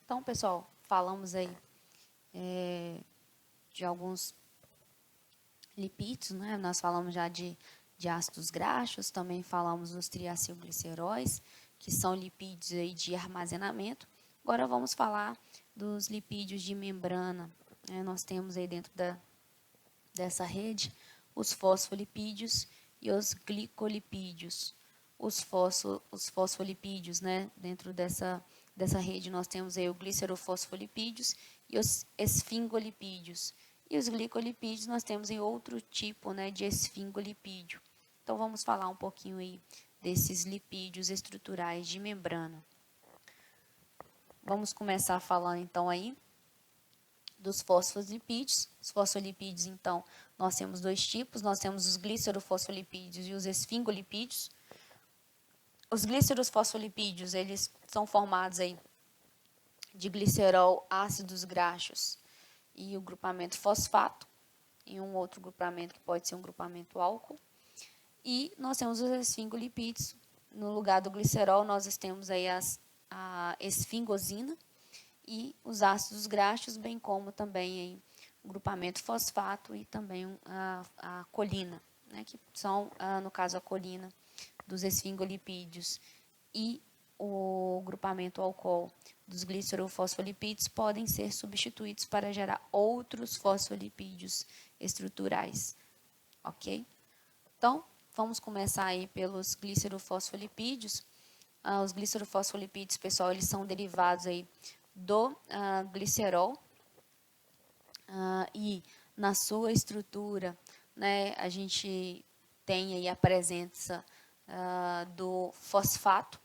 Então, pessoal, falamos aí de alguns lipídios, né? Nós falamos já de ácidos graxos, também falamos dos triacilgliceróis, que são lipídios aí de armazenamento. Agora vamos falar dos lipídios de membrana, né? Nós temos aí dentro dessa rede os fosfolipídios e os glicolipídios. Os fosfolipídios, né? Dentro dessa rede nós temos aí o glicerofosfolipídios e os esfingolipídios. E os glicolipídios nós temos em outro tipo, né, de esfingolipídio. Então vamos falar um pouquinho aí desses lipídios estruturais de membrana. Vamos começar falando então aí dos fosfolipídios. Os fosfolipídios, então, nós temos dois tipos. Nós temos os glicerofosfolipídios e os esfingolipídios. Os glicerofosfolipídios, eles são formados aí de glicerol, ácidos graxos e o grupamento fosfato, e um outro grupamento que pode ser um grupamento álcool. E nós temos os esfingolipídios. No lugar do glicerol, nós temos aí a esfingosina e os ácidos graxos, bem como também aí o grupamento fosfato e também a colina, né, que são, no caso, a colina dos esfingolipídios e o grupamento álcool dos glicerofosfolipídios podem ser substituídos para gerar outros fosfolipídios estruturais, ok? Então, vamos começar aí pelos glicerofosfolipídios. Os glicerofosfolipídios, pessoal, eles são derivados aí do glicerol e na sua estrutura, né, a gente tem aí a presença do fosfato.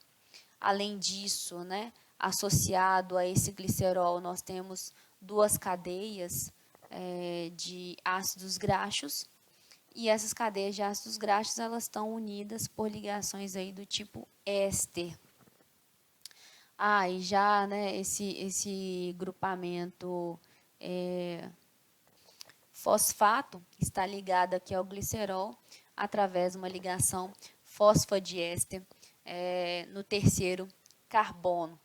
Além disso, né, associado a esse glicerol, nós temos duas cadeias de ácidos graxos, e essas cadeias de ácidos graxos, elas estão unidas por ligações aí do tipo éster. E já, né, esse grupamento fosfato está ligado aqui ao glicerol através de uma ligação fosfodiéster no terceiro carbono.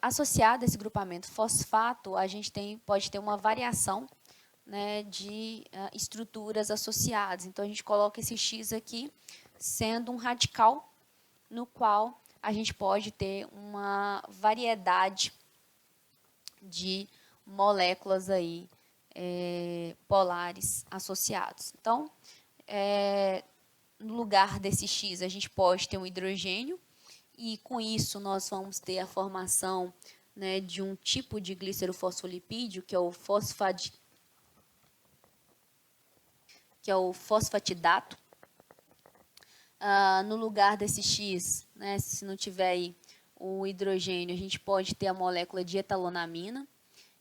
Associado a esse grupamento fosfato, a gente pode ter uma variação, né, de estruturas associadas. Então, a gente coloca esse X aqui sendo um radical, no qual a gente pode ter uma variedade de moléculas aí, polares associados. Então, no lugar desse X, a gente pode ter um hidrogênio, e com isso nós vamos ter a formação, né, de um tipo de glicerofosfolipídio, que é o fosfatidato. No lugar desse X, né, se não tiver aí o hidrogênio, a gente pode ter a molécula de etalonamina,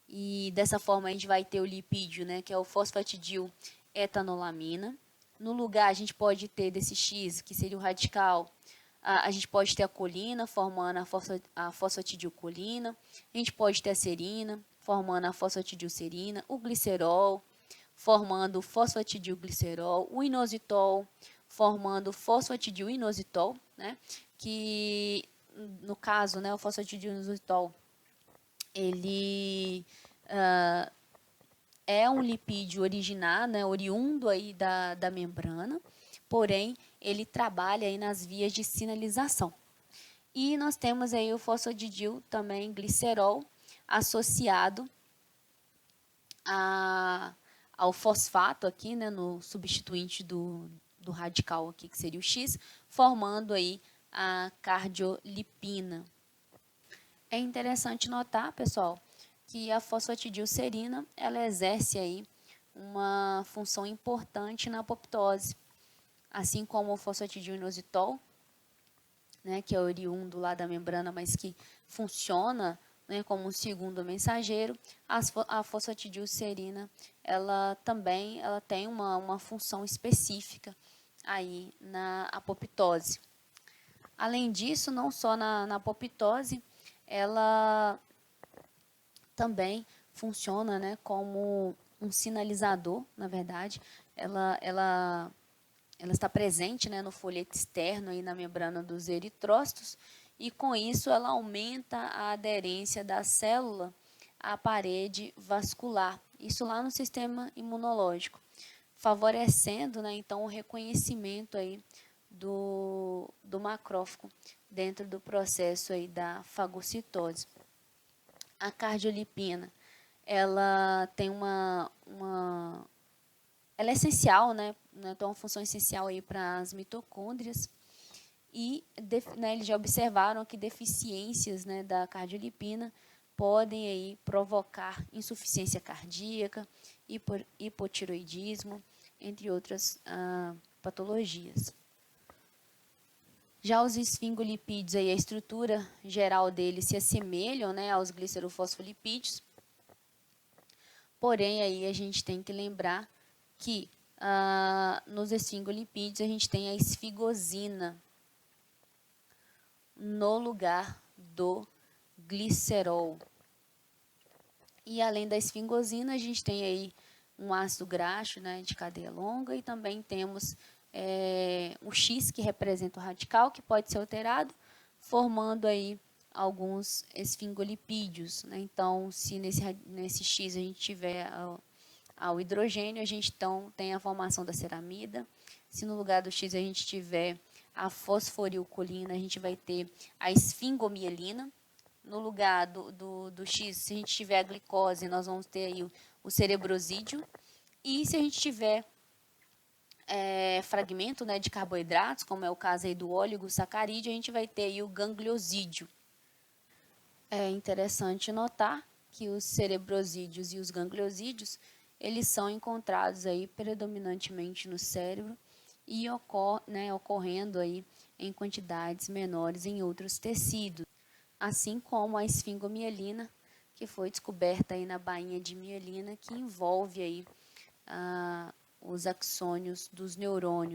e dessa forma a gente vai ter o lipídio, né, que é o fosfatidil etanolamina. No lugar, a gente pode ter desse X, que seria o radical, a gente pode ter a colina, formando a fosfatidilcolina. A gente pode ter a serina, formando a fosfatidilserina. O glicerol, formando o fosfatidilglicerol. O inositol, formando o fosfatidilinositol, né? Que, no caso, né, o fosfatidilinositol, ele é um lipídio originado, né, oriundo aí da membrana, porém, ele trabalha aí nas vias de sinalização. E nós temos aí o fosfatidil também glicerol associado ao fosfato aqui, né, no substituinte do radical aqui, que seria o X, formando aí a cardiolipina. É interessante notar, pessoal, que a fosfatidilserina, ela exerce aí uma função importante na apoptose, assim como o fosfatidilinositol, né, que é oriundo lá da membrana, mas que funciona, né, como um segundo mensageiro. A fosfatidilserina, ela também tem uma função específica aí na apoptose. Além disso, não só na apoptose, ela também funciona, né, como um sinalizador, na verdade. Ela está presente, né, no folheto externo, aí na membrana dos eritrócitos, e com isso ela aumenta a aderência da célula à parede vascular, isso lá no sistema imunológico, favorecendo, né, então o reconhecimento aí do macrófago dentro do processo aí da fagocitose. A cardiolipina, ela tem ela é essencial, né, tem uma função essencial aí para as mitocôndrias, e né, eles já observaram que deficiências, né, da cardiolipina podem aí provocar insuficiência cardíaca, hipotiroidismo, entre outras patologias. Já os esfingolipídios, aí, a estrutura geral deles se assemelham, né, aos glicerofosfolipídios, porém aí a gente tem que lembrar que nos esfingolipídios a gente tem a esfigosina no lugar do glicerol. E além da esfingosina, a gente tem aí um ácido graxo, né, de cadeia longa, e também temos um X que representa o radical, que pode ser alterado, formando aí alguns esfingolipídios, né? Então, se nesse X a gente tiver o hidrogênio, a gente então tem a formação da ceramida. Se no lugar do X a gente tiver a fosforilcolina, a gente vai ter a esfingomielina. No lugar do X, se a gente tiver a glicose, nós vamos ter aí o cerebrosídeo. E se a gente tiver fragmento, né, de carboidratos, como é o caso aí do oligosacarídeo, a gente vai ter aí o gangliosídeo. É interessante notar que os cerebrosídeos e os gangliosídeos, eles são encontrados aí predominantemente no cérebro e ocorrendo aí em quantidades menores em outros tecidos, assim como a esfingomielina, que foi descoberta aí na bainha de mielina, que envolve aí os axônios dos neurônios.